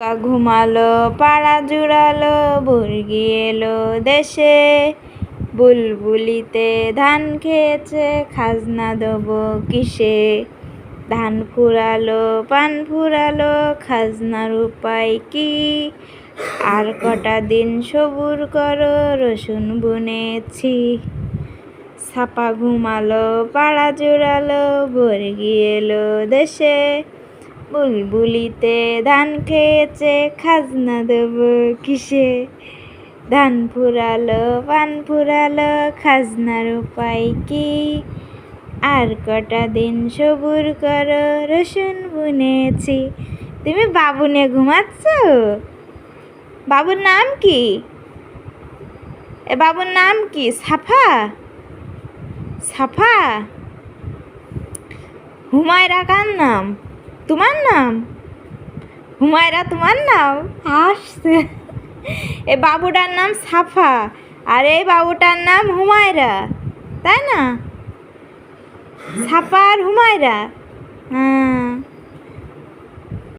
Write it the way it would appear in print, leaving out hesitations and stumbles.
ঘুমালো পাড়া জুড়ালো মুরগি এলো দেশে। বুলবুলিতে ধান খেয়েছে খাজনা দেবো কিসে। ধান ফুরালো পান ফুরালো খাজনার উপায় কি। আর কটা দিন সবুর করো রসুন বুনেছি। ছাপা ঘুমালো পাড়া জুড়ালো মুরগি এলো দেশে। বুলবুলিতে ধান খেয়েছে খাজনা দেব কিসে। ধান ফুরালো পান ফুরালো খাজনার উপায় কি। আর কটা দিন সবুর করো রসুন বুনেছি। তুমি বাবু নিয়ে ঘুমাচ্ছ? বাবুর নাম কি? বাবুর নাম কি? সাফা? সাফা? হুমায়রা কার নাম? তোমার নাম? হুমায়রা তোমার নাম? হাসছে। এই বাবুটার নাম সাফা আর এই বাবুটার নাম হুমায়রা, তাই না? সাফা আর হুমায়রা। হ্যাঁ।